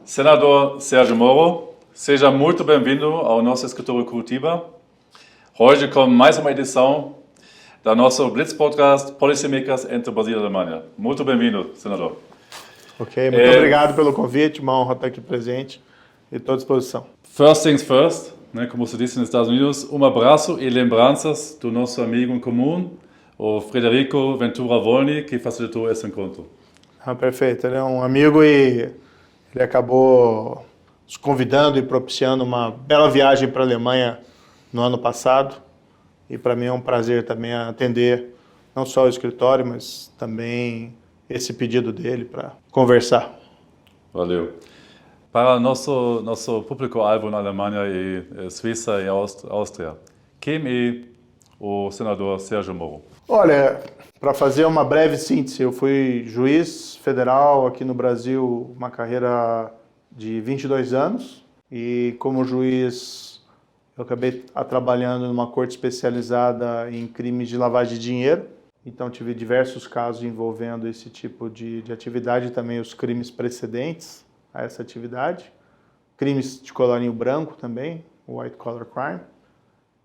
Senador Sérgio Moro, seja muito bem-vindo ao nosso escritório Curitiba. Hoje com mais uma edição da nosso Blitz Podcast Policymakers entre Brasil e Alemanha. Muito bem-vindo, senador. Ok, muito obrigado pelo convite, uma honra estar aqui presente e estou à disposição. First things first, né, como se diz nos Estados Unidos, abraço e lembranças do nosso amigo em comum, o Frederico Ventura Volny, que facilitou esse encontro. Perfeito, ele é um amigo e ele acabou nos convidando e propiciando uma bela viagem para a Alemanha no ano passado. E para mim é um prazer também atender não só o escritório, mas também esse pedido dele para conversar. Valeu. Para nosso público-alvo na Alemanha e Suíça e Áustria, quem é o senador Sérgio Moro? Olha, para fazer uma breve síntese, eu fui juiz federal aqui no Brasil, uma carreira de 22 anos, e como juiz eu acabei trabalhando numa corte especializada em crimes de lavagem de dinheiro, então tive diversos casos envolvendo esse tipo de atividade e também os crimes precedentes a essa atividade, crimes de colarinho branco também, white collar crime.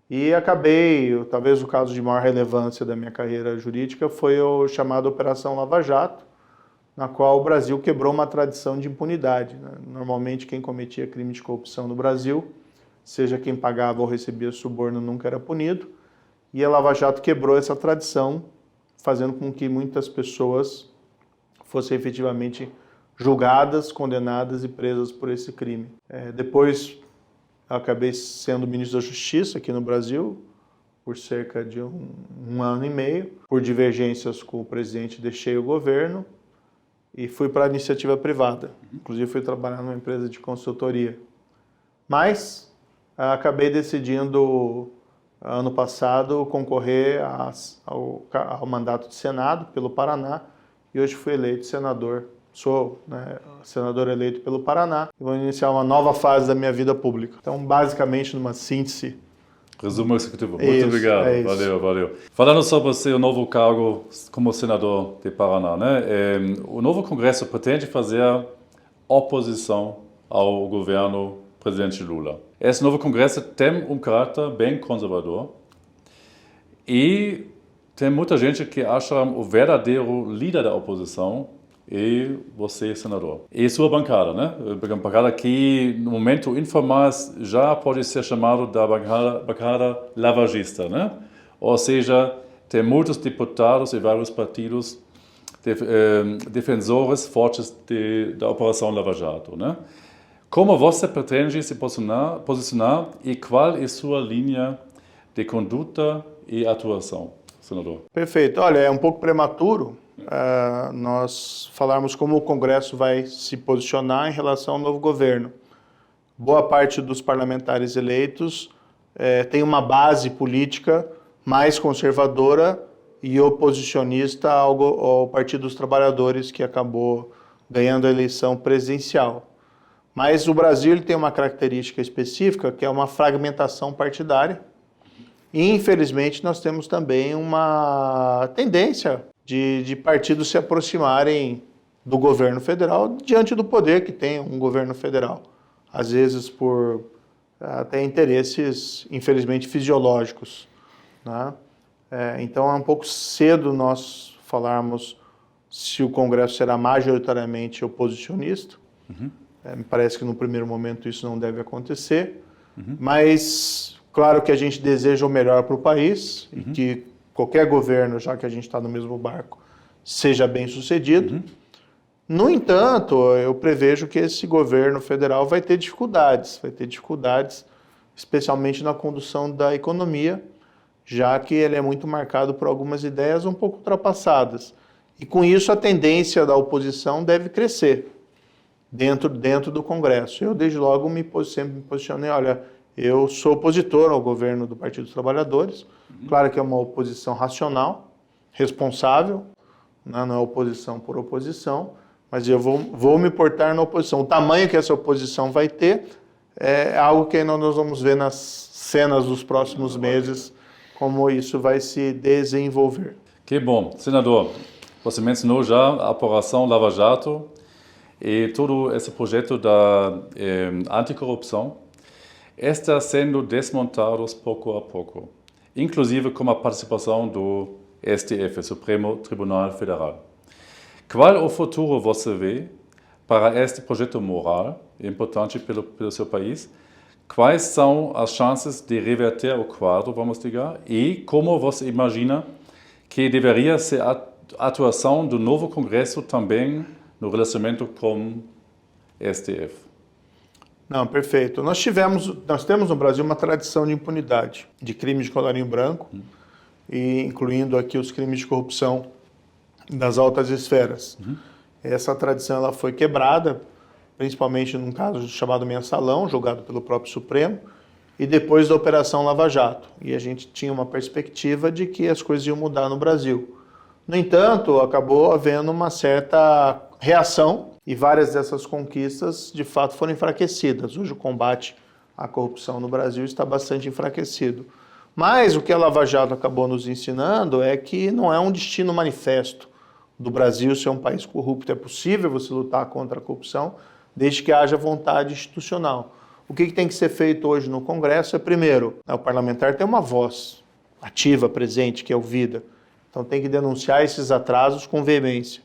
E acabei, talvez o caso de maior relevância da minha carreira jurídica foi o chamado Operação Lava Jato, na qual o Brasil quebrou uma tradição de impunidade, né? Normalmente quem cometia crime de corrupção no Brasil, seja quem pagava ou recebia suborno, nunca era punido, e a Lava Jato quebrou essa tradição, fazendo com que muitas pessoas fossem efetivamente julgadas, condenadas e presas por esse crime. Depois eu acabei sendo ministro da Justiça aqui no Brasil por cerca de um ano e meio. Por divergências com o presidente, deixei o governo e fui para a iniciativa privada. Inclusive fui trabalhar numa empresa de consultoria. Mas acabei decidindo, ano passado, concorrer ao mandato de Senado pelo Paraná e hoje fui eleito senador. Sou senador eleito pelo Paraná e vou iniciar uma nova fase da minha vida pública. Então, basicamente, numa síntese. Resumo executivo. Muito obrigado. Valeu. Falando sobre o seu novo cargo como senador de Paraná, né? O novo Congresso pretende fazer oposição ao governo do presidente Lula. Esse novo Congresso tem um caráter bem conservador e tem muita gente que acha o verdadeiro líder da oposição e você, senador. E sua bancada, né? Uma bancada que, no momento informal, já pode ser chamada da bancada lavagista, né? Ou seja, tem muitos deputados e vários partidos defensores fortes da Operação Lava Jato, né? Como você pretende se posicionar e qual é sua linha de conduta e atuação, senador? Perfeito. Olha, é um pouco prematuro nós falarmos como o Congresso vai se posicionar em relação ao novo governo. Boa parte dos parlamentares eleitos tem uma base política mais conservadora e oposicionista ao Partido dos Trabalhadores, que acabou ganhando a eleição presidencial. Mas o Brasil ele tem uma característica específica, que é uma fragmentação partidária. E, infelizmente, nós temos também uma tendência de partidos se aproximarem do governo federal diante do poder que tem um governo federal. Às vezes por até interesses, infelizmente, fisiológicos, né? Então é um pouco cedo nós falarmos se o Congresso será majoritariamente oposicionista. Me parece que no primeiro momento isso não deve acontecer, mas claro que a gente deseja o melhor para o país e que qualquer governo, já que a gente está no mesmo barco, seja bem sucedido. No entanto, eu prevejo que esse governo federal vai ter dificuldades especialmente na condução da economia, já que ele é muito marcado por algumas ideias um pouco ultrapassadas. E com isso a tendência da oposição deve crescer dentro do Congresso. Eu desde logo sempre me posicionei, olha, eu sou opositor ao governo do Partido dos Trabalhadores, claro que é uma oposição racional, responsável, né? Não é oposição por oposição, mas eu vou me portar na oposição. O tamanho que essa oposição vai ter é algo que ainda nós vamos ver nas cenas dos próximos meses, como isso vai se desenvolver. Que bom. Senador, você mencionou já a Operação Lava Jato e todo esse projeto da anticorrupção está sendo desmontado pouco a pouco, inclusive com a participação do STF, Supremo Tribunal Federal. Qual o futuro você vê para este projeto moral importante pelo seu país? Quais são as chances de reverter o quadro, vamos dizer, e como você imagina que deveria ser a atuação do novo Congresso também no relacionamento com STF? Não, perfeito. Nós temos no Brasil uma tradição de impunidade, de crimes de colarinho branco, e incluindo aqui os crimes de corrupção das altas esferas. Essa tradição ela foi quebrada, principalmente num caso chamado Mensalão, julgado pelo próprio Supremo, e depois da Operação Lava Jato. E a gente tinha uma perspectiva de que as coisas iam mudar no Brasil. No entanto, acabou havendo uma certa reação e várias dessas conquistas, de fato, foram enfraquecidas. Hoje o combate à corrupção no Brasil está bastante enfraquecido. Mas o que a Lava Jato acabou nos ensinando é que não é um destino manifesto do Brasil ser um país corrupto. É possível você lutar contra a corrupção, desde que haja vontade institucional. O que tem que ser feito hoje no Congresso é, primeiro, o parlamentar tem uma voz ativa, presente, que é ouvida. Então tem que denunciar esses atrasos com veemência.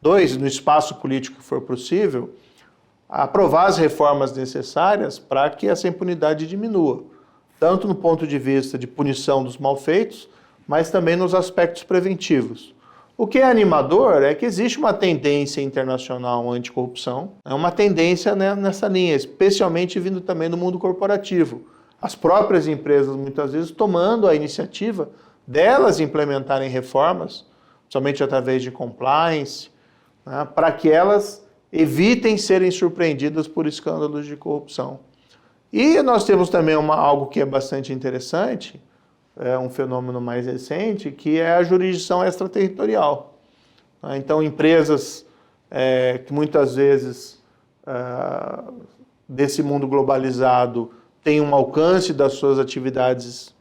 2, no espaço político que for possível, aprovar as reformas necessárias para que essa impunidade diminua, tanto no ponto de vista de punição dos malfeitos, mas também nos aspectos preventivos. O que é animador é que existe uma tendência internacional anticorrupção, é uma tendência, né, nessa linha, especialmente vindo também do mundo corporativo. As próprias empresas, muitas vezes, tomando a iniciativa delas implementarem reformas, somente através de compliance, né, para que elas evitem serem surpreendidas por escândalos de corrupção. E nós temos também algo que é bastante interessante, é um fenômeno mais recente, que é a jurisdição extraterritorial. Então, empresas que muitas vezes desse mundo globalizado têm um alcance das suas atividades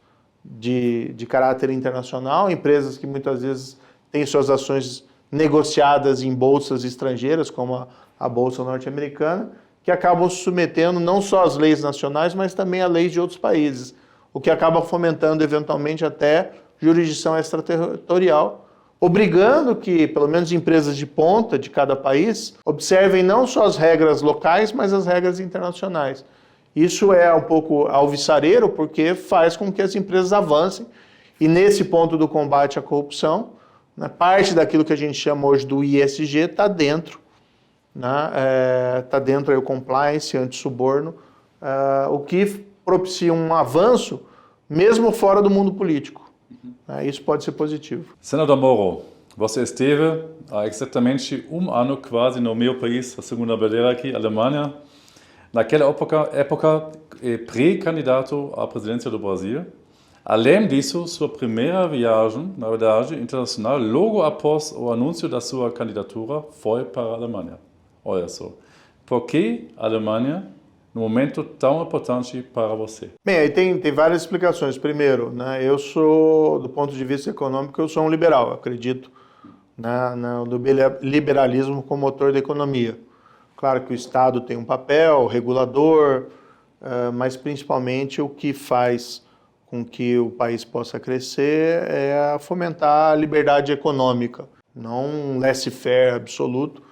de caráter internacional, empresas que muitas vezes têm suas ações negociadas em bolsas estrangeiras, como a Bolsa Norte-Americana, que acabam se submetendo não só às leis nacionais, mas também a leis de outros países, o que acaba fomentando eventualmente até jurisdição extraterritorial, obrigando que, pelo menos empresas de ponta de cada país, observem não só as regras locais, mas as regras internacionais. Isso é um pouco alvissareiro, porque faz com que as empresas avancem, e nesse ponto do combate à corrupção, né, parte daquilo que a gente chama hoje do ISG está dentro, né, tá dentro aí o compliance, anti-suborno, o que propicia um avanço mesmo fora do mundo político. Isso pode ser positivo. Senador Moro, você esteve há exatamente ano quase no meu país, a segunda bandeira aqui, Alemanha. Naquela época pré-candidato à presidência do Brasil. Além disso, sua primeira viagem, na verdade, internacional, logo após o anúncio da sua candidatura, foi para a Alemanha. Olha só. Por que a Alemanha, num momento tão importante para você? Bem, aí tem várias explicações. Primeiro, né, eu sou, do ponto de vista econômico, eu sou um liberal. Eu acredito no liberalismo como motor da economia. Claro que o Estado tem um papel regulador, mas principalmente o que faz com que o país possa crescer é fomentar a liberdade econômica, não um laissez-faire absoluto,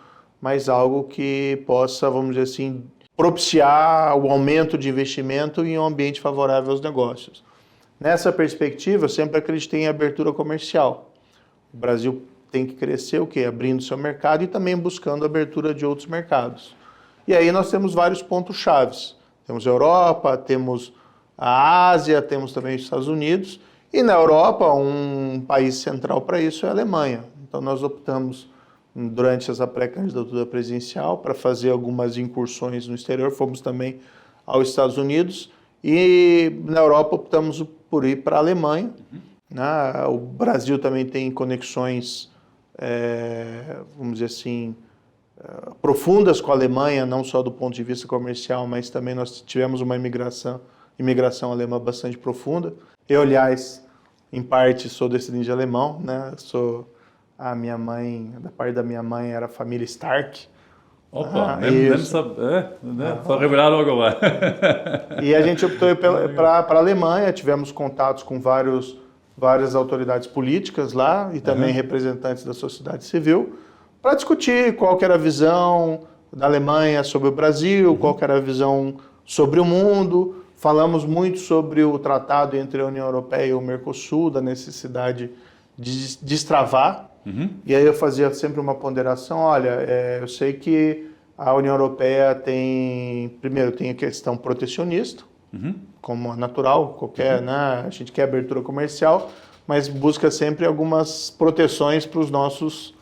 mas algo que possa, vamos dizer assim, propiciar o aumento de investimento em um ambiente favorável aos negócios. Nessa perspectiva, eu sempre acreditei em abertura comercial. O Brasil tem que crescer o quê? Abrindo seu mercado e também buscando a abertura de outros mercados. E aí nós temos vários pontos chaves. Temos a Europa, temos a Ásia, temos também os Estados Unidos, e na Europa um país central para isso é a Alemanha. Então nós optamos, durante essa pré-candidatura presidencial, para fazer algumas incursões no exterior, fomos também aos Estados Unidos, e na Europa optamos por ir para a Alemanha. O Brasil também tem conexões, vamos dizer assim, profundas com a Alemanha, não só do ponto de vista comercial, mas também nós tivemos uma imigração alemã bastante profunda. Eu, aliás, em parte sou descendente de alemão, né? A minha mãe, da parte da minha mãe, era a família Stark, Opa, nem sabe, para revelar logo lá. E a gente optou para a Alemanha, tivemos contatos com várias autoridades políticas lá e também representantes da sociedade civil para discutir qual que era a visão da Alemanha sobre o Brasil, qual que era a visão sobre o mundo. Falamos muito sobre o tratado entre a União Europeia e o Mercosul, da necessidade de destravar. E aí eu fazia sempre uma ponderação, olha, eu sei que a União Europeia primeiro tem a questão protecionista, como é natural, né, a gente quer abertura comercial, mas busca sempre algumas proteções para os nossos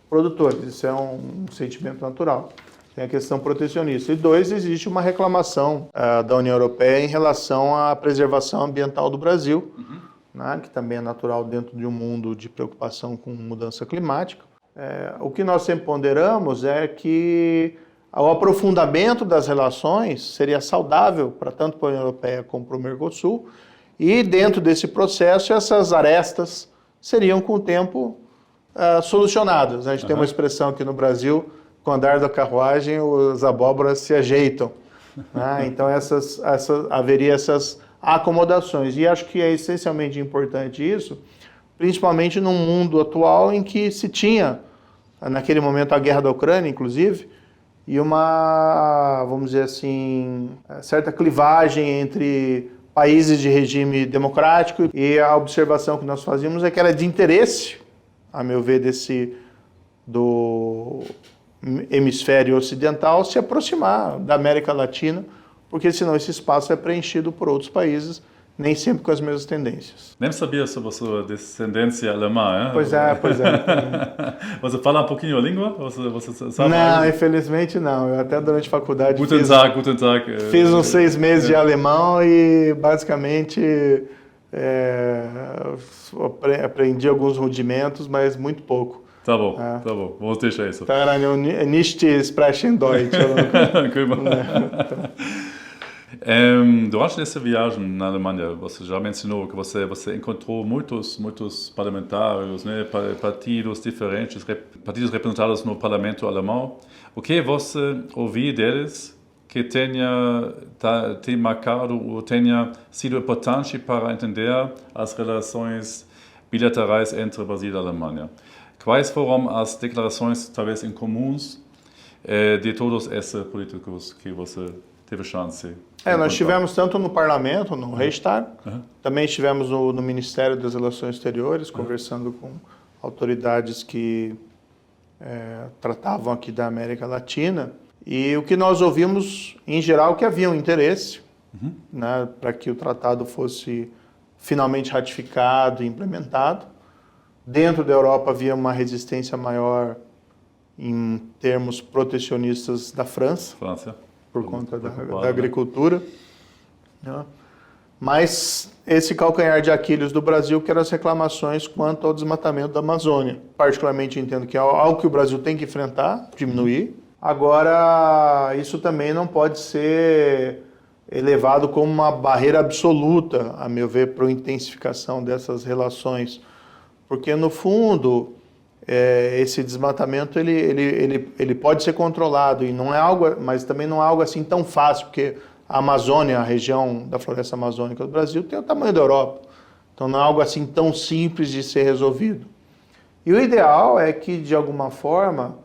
produtores, isso é um sentimento natural. Tem a questão protecionista. E 2, existe uma reclamação da União Europeia em relação à preservação ambiental do Brasil, né, que também é natural dentro de um mundo de preocupação com mudança climática. O que nós sempre ponderamos é que o aprofundamento das relações seria saudável para tanto para a União Europeia como para o Mercosul, e dentro desse processo essas arestas seriam com o tempo solucionadas. A gente tem uma expressão aqui no Brasil, com o andar da carruagem, as abóboras se ajeitam. Né? Então haveria essas acomodações. E acho que é essencialmente importante isso, principalmente num mundo atual em que se tinha, naquele momento, a guerra da Ucrânia, inclusive, e vamos dizer assim, certa clivagem entre países de regime democrático, e a observação que nós fazíamos é que era de interesse, a meu ver, do hemisfério ocidental se aproximar da América Latina, porque senão esse espaço é preenchido por outros países, nem sempre com as mesmas tendências. Nem sabia sobre a sua descendência alemã, hein? Pois é. Você fala um pouquinho a língua? Você sabe? Não, infelizmente não. Eu até durante a faculdade Guten Tag. Fiz uns 6 meses de alemão e basicamente aprendi alguns rudimentos, mas muito pouco. Tá bom. Vamos deixar isso. Nicht sprechen Deutsch. Durante essa viagem na Alemanha, você já mencionou que você encontrou muitos parlamentares, né, partidos diferentes, partidos representados no parlamento alemão. O que você ouviu deles que tenha te marcado ou tenha sido importante para entender as relações bilaterais entre Brasil e Alemanha? Quais foram as declarações, talvez incomuns, de todos esses políticos que você teve chance? Nós estivemos tanto no parlamento, no Reichstag, também estivemos no Ministério das Relações Exteriores, conversando com autoridades que tratavam aqui da América Latina. E o que nós ouvimos, em geral, que havia um interesse, né, para que o tratado fosse finalmente ratificado e implementado. Dentro da Europa havia uma resistência maior em termos protecionistas da França. Por conta da agricultura. Né? Mas esse calcanhar de Aquiles do Brasil, que eram as reclamações quanto ao desmatamento da Amazônia. Particularmente entendo que é algo que o Brasil tem que enfrentar, diminuir. Agora, isso também não pode ser elevado como uma barreira absoluta, a meu ver, para a intensificação dessas relações. Porque, no fundo, esse desmatamento ele pode ser controlado, e não é algo, mas também não é algo assim tão fácil, porque a Amazônia, a região da floresta amazônica do Brasil, tem o tamanho da Europa. Então não é algo assim tão simples de ser resolvido. E o ideal é que, de alguma forma,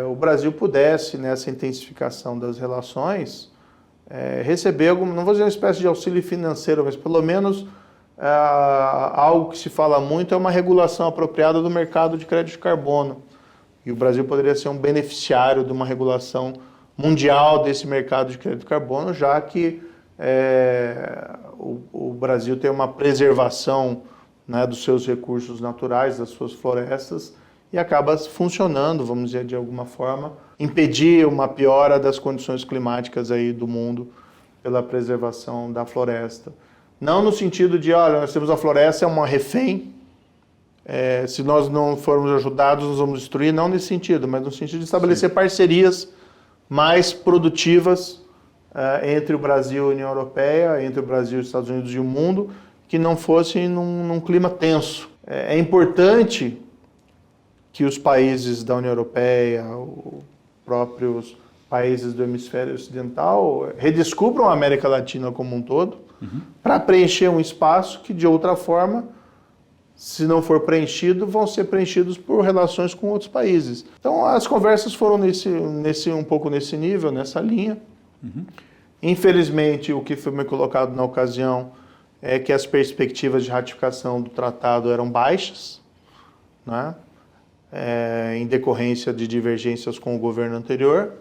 o Brasil pudesse, nessa intensificação das relações, receber não vou dizer uma espécie de auxílio financeiro, mas pelo menos algo que se fala muito é uma regulação apropriada do mercado de crédito de carbono. E o Brasil poderia ser um beneficiário de uma regulação mundial desse mercado de crédito de carbono, já que o Brasil tem uma preservação, né, dos seus recursos naturais, das suas florestas, e acaba funcionando, vamos dizer, de alguma forma, impedir uma piora das condições climáticas aí do mundo pela preservação da floresta. Não no sentido de, olha, nós temos a floresta, é uma refém, se nós não formos ajudados, nós vamos destruir, não nesse sentido, mas no sentido de estabelecer parcerias mais produtivas entre o Brasil e a União Europeia, entre o Brasil, os Estados Unidos e o mundo, que não fossem num clima tenso. É importante que os países da União Europeia, próprios países do hemisfério ocidental redescubram a América Latina como um todo, para preencher um espaço que, de outra forma, se não for preenchido, vão ser preenchidos por relações com outros países. Então, as conversas foram um pouco nesse nível, nessa linha. Infelizmente, o que foi me colocado na ocasião é que as perspectivas de ratificação do tratado eram baixas, né? Em decorrência de divergências com o governo anterior.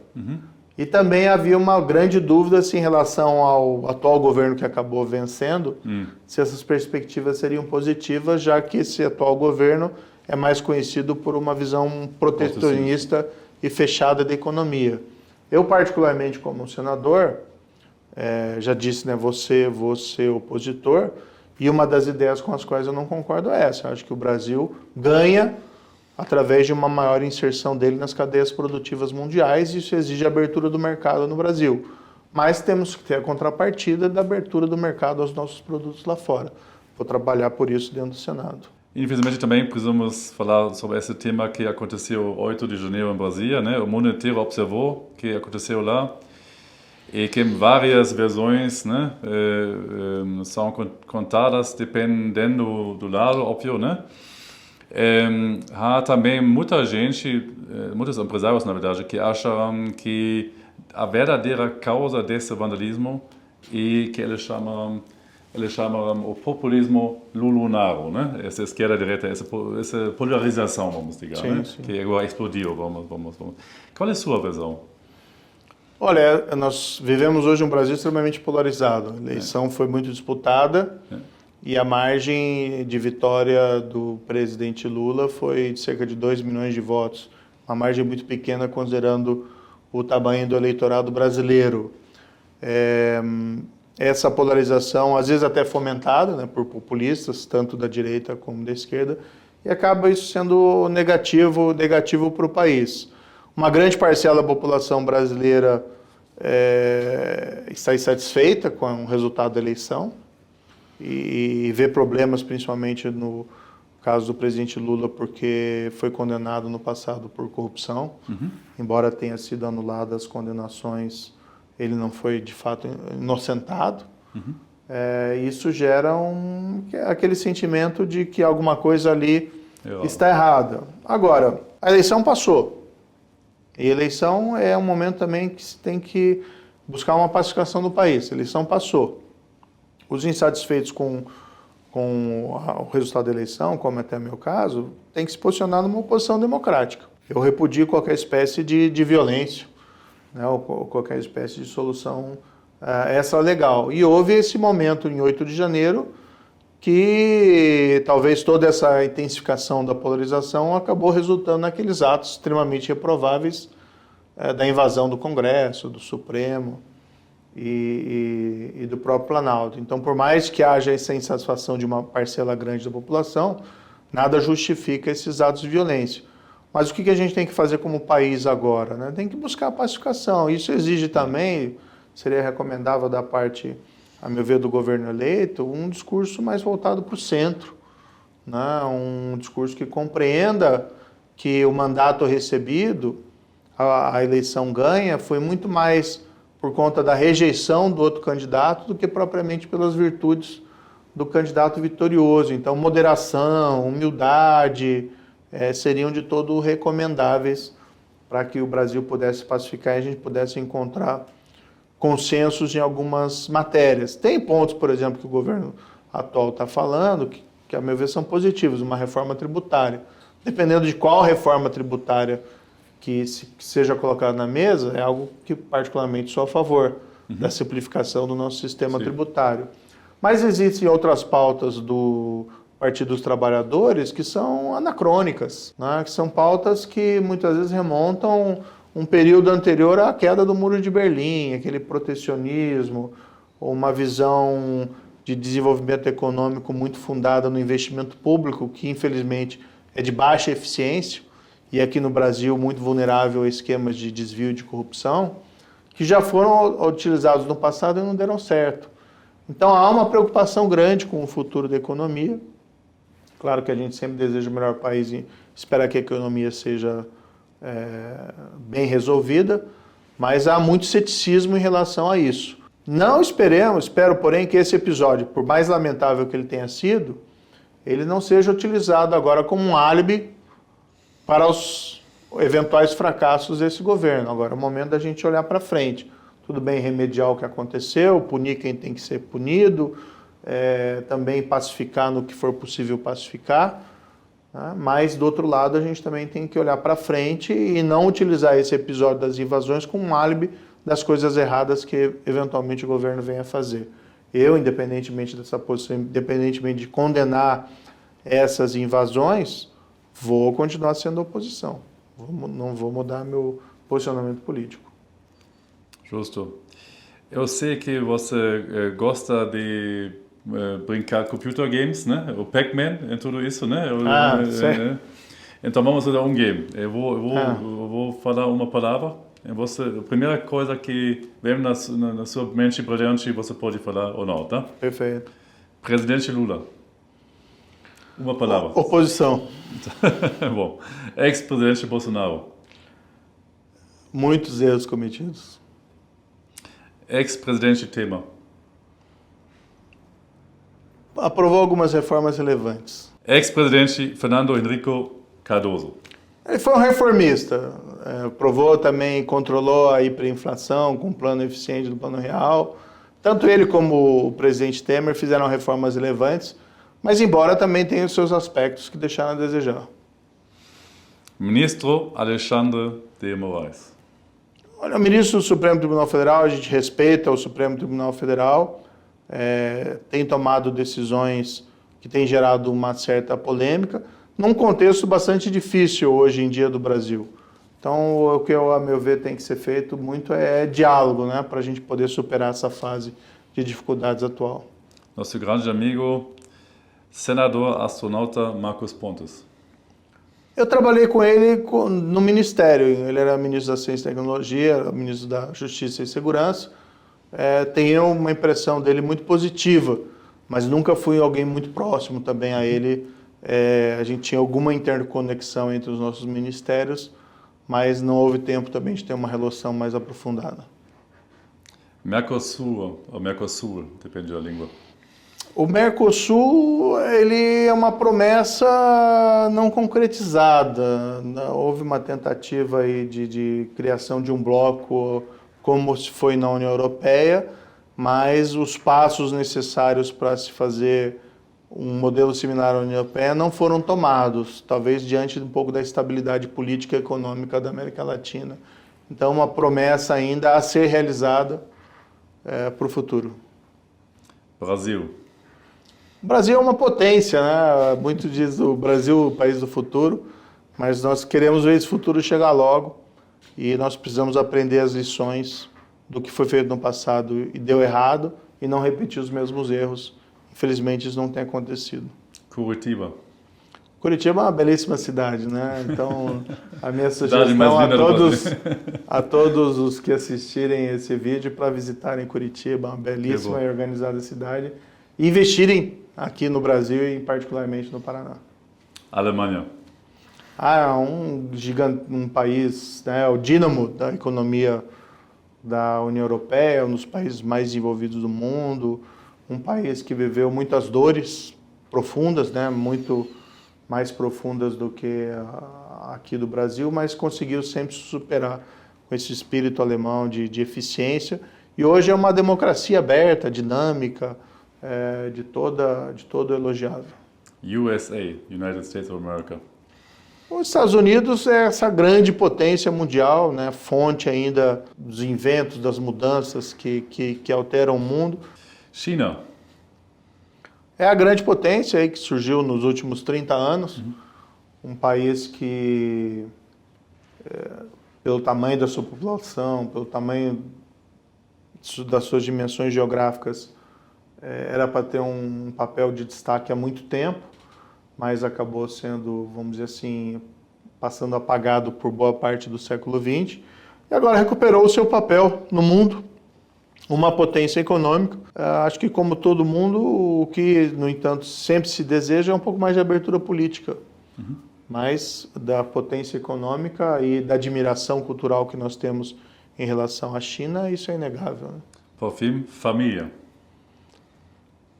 E também havia uma grande dúvida em relação ao atual governo que acabou vencendo, se essas perspectivas seriam positivas, já que esse atual governo é mais conhecido por uma visão protecionista e fechada da economia. Eu, particularmente, como senador, já disse, né, você opositor, e uma das ideias com as quais eu não concordo é essa. Eu acho que o Brasil ganha através de uma maior inserção dele nas cadeias produtivas mundiais, e isso exige a abertura do mercado no Brasil. Mas temos que ter a contrapartida da abertura do mercado aos nossos produtos lá fora. Vou trabalhar por isso dentro do Senado. Infelizmente também precisamos falar sobre esse tema que aconteceu 8 de janeiro em Brasília, né? O mundo inteiro observou o que aconteceu lá e que várias versões, né, são contadas dependendo do lado, óbvio, né? Há também muita gente, muitos empresários, na verdade, que acham que a verdadeira causa desse vandalismo é que eles chamam o populismo lulunaro, né? Essa esquerda-direita, essa polarização, vamos dizer, sim, né? Sim. Que agora explodiu, vamos. Qual é a sua visão? Olha, nós vivemos hoje um Brasil extremamente polarizado. A eleição foi muito disputada. E a margem de vitória do presidente Lula foi de cerca de 2 milhões de votos. Uma margem muito pequena, considerando o tamanho do eleitorado brasileiro. Essa polarização, às vezes até fomentada, né, por populistas, tanto da direita como da esquerda, e acaba isso sendo negativo para o país. Uma grande parcela da população brasileira está insatisfeita com o resultado da eleição, e vê problemas, principalmente no caso do presidente Lula, porque foi condenado no passado por corrupção. Embora tenha sido anuladas as condenações, ele não foi, de fato, inocentado. Isso gera aquele sentimento de que alguma coisa ali está errada. Agora, a eleição passou. E a eleição é um momento também que se tem que buscar uma pacificação do país. A eleição passou. Os insatisfeitos com o resultado da eleição, como até meu caso, têm que se posicionar numa oposição democrática. Eu repudio qualquer espécie de violência, né, ou qualquer espécie de solução extralegal. E houve esse momento em 8 de janeiro que talvez toda essa intensificação da polarização acabou resultando naqueles atos extremamente reprováveis da invasão do Congresso, do Supremo, e do próprio Planalto. Então, por mais que haja essa insatisfação de uma parcela grande da população, nada justifica esses atos de violência. Mas o que a gente tem que fazer como país agora, né? Tem que buscar a pacificação. Isso exige também, seria recomendável da parte, a meu ver, do governo eleito, um discurso mais voltado para o centro, né? Um discurso que compreenda que o mandato recebido, a eleição ganha, foi muito mais por conta da rejeição do outro candidato do que propriamente pelas virtudes do candidato vitorioso. Então, moderação, humildade seriam de todo recomendáveis para que o Brasil pudesse pacificar e a gente pudesse encontrar consensos em algumas matérias. Tem pontos, por exemplo, que o governo atual está falando, que a meu ver são positivos, uma reforma tributária. Dependendo de qual reforma tributária que seja colocado na mesa, é algo que particularmente sou a favor da simplificação do nosso sistema tributário. Mas existem outras pautas do Partido dos Trabalhadores que são anacrônicas, né? Que são pautas que muitas vezes remontam um período anterior à queda do Muro de Berlim, aquele protecionismo, ou uma visão de desenvolvimento econômico muito fundada no investimento público, que infelizmente é de baixa eficiência, e aqui no Brasil muito vulnerável a esquemas de desvio e de corrupção, que já foram utilizados no passado e não deram certo. Então há uma preocupação grande com o futuro da economia. Claro que a gente sempre deseja o melhor país e espera que a economia seja bem resolvida, mas há muito ceticismo em relação a isso. Não espero, porém, que esse episódio, por mais lamentável que ele tenha sido, ele não seja utilizado agora como um álibi para os eventuais fracassos desse governo. Agora é o momento da gente olhar para frente. Tudo bem remediar o que aconteceu, punir quem tem que ser punido, também pacificar no que for possível pacificar, né? Mas, do outro lado, a gente também tem que olhar para frente e não utilizar esse episódio das invasões como um álibi das coisas erradas que, eventualmente, o governo venha a fazer. Eu, independentemente dessa posição, independentemente de condenar essas invasões, vou continuar sendo oposição. Não vou mudar meu posicionamento político. Justo. Eu sei que você gosta de brincar computer games, né? O Pac-Man e tudo isso, né? Então vamos fazer um game. Eu vou falar uma palavra e a primeira coisa que vem na sua mente brilhante você pode falar ou não, tá? Perfeito. Presidente Lula. Uma palavra. Oposição. Bom. Ex-presidente Bolsonaro. Muitos erros cometidos. Ex-presidente Temer. Aprovou algumas reformas relevantes. Ex-presidente Fernando Henrique Cardoso. Ele foi um reformista. Aprovou também, controlou a hiperinflação com um plano eficiente do Plano Real. Tanto ele como o presidente Temer fizeram reformas relevantes, mas embora também tenha os seus aspectos que deixaram a desejar. Ministro Alexandre de Moraes. Olha, o ministro do Supremo Tribunal Federal, a gente respeita o Supremo Tribunal Federal, tem tomado decisões que têm gerado uma certa polêmica, num contexto bastante difícil hoje em dia do Brasil. Então, o que, a meu ver, tem que ser feito muito é diálogo, né, para a gente poder superar essa fase de dificuldades atual. Nosso grande amigo, senador astronauta Marcos Pontes. Eu trabalhei com ele no Ministério, ele era ministro da Ciência e Tecnologia, ministro da Justiça e Segurança. Tenho uma impressão dele muito positiva, mas nunca fui alguém muito próximo também a ele. A gente tinha alguma interconexão entre os nossos ministérios, mas não houve tempo também de ter uma relação mais aprofundada. Mercosul, ou Mercosul, depende da língua. O Mercosul, ele é uma promessa não concretizada. Houve uma tentativa aí de criação de um bloco, como se foi na União Europeia, mas os passos necessários para se fazer um modelo similar à União Europeia não foram tomados, talvez diante de um pouco da estabilidade política e econômica da América Latina. Então, uma promessa ainda a ser realizada para o futuro. Brasil. O Brasil é uma potência, né? Muito diz o Brasil, o país do futuro, mas nós queremos ver esse futuro chegar logo e nós precisamos aprender as lições do que foi feito no passado e deu errado e não repetir os mesmos erros. Infelizmente, isso não tem acontecido. Curitiba. Curitiba é uma belíssima cidade, né? Então, a minha sugestão a todos os que assistirem esse vídeo para visitarem Curitiba, uma belíssima e organizada cidade, e investirem aqui no Brasil e particularmente no Paraná. Alemanha. Um país, né, o dínamo da economia da União Europeia, um dos países mais desenvolvidos do mundo, um país que viveu muitas dores profundas, né, muito mais profundas do que aqui do Brasil, mas conseguiu sempre se superar com esse espírito alemão de eficiência. E hoje é uma democracia aberta, dinâmica, de todo elogiável. USA, United States of America. Os Estados Unidos é essa grande potência mundial, né, fonte ainda dos inventos, das mudanças que alteram o mundo. China. É a grande potência aí que surgiu nos últimos 30 anos. Um país que, pelo tamanho da sua população, pelo tamanho das suas dimensões geográficas, era para ter um papel de destaque há muito tempo, mas acabou sendo, vamos dizer assim, passando apagado por boa parte do século XX, e agora recuperou o seu papel no mundo, uma potência econômica. Acho que, como todo mundo, o que, no entanto, sempre se deseja é um pouco mais de abertura política. mas da potência econômica e da admiração cultural que nós temos em relação à China, isso é inegável, né? Por fim, família.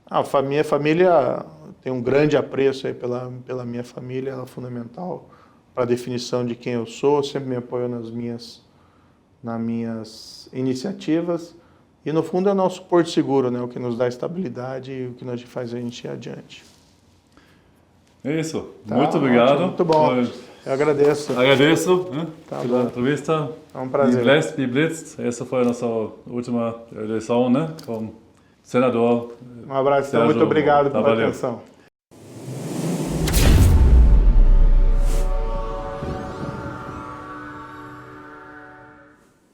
A minha família tem um grande apreço aí pela minha família, ela é fundamental para a definição de quem eu sou, sempre me apoiou nas minhas iniciativas. E no fundo é o nosso porto seguro, né? O que nos dá estabilidade e o que nos faz a gente ir adiante. É isso. Tá, muito obrigado. Ótimo, muito bom. Eu agradeço. Agradeço pela bom. entrevista. É um prazer. Blitz. Essa foi a nossa última eleição, né? Como senador. Um abraço, muito obrigado pela atenção.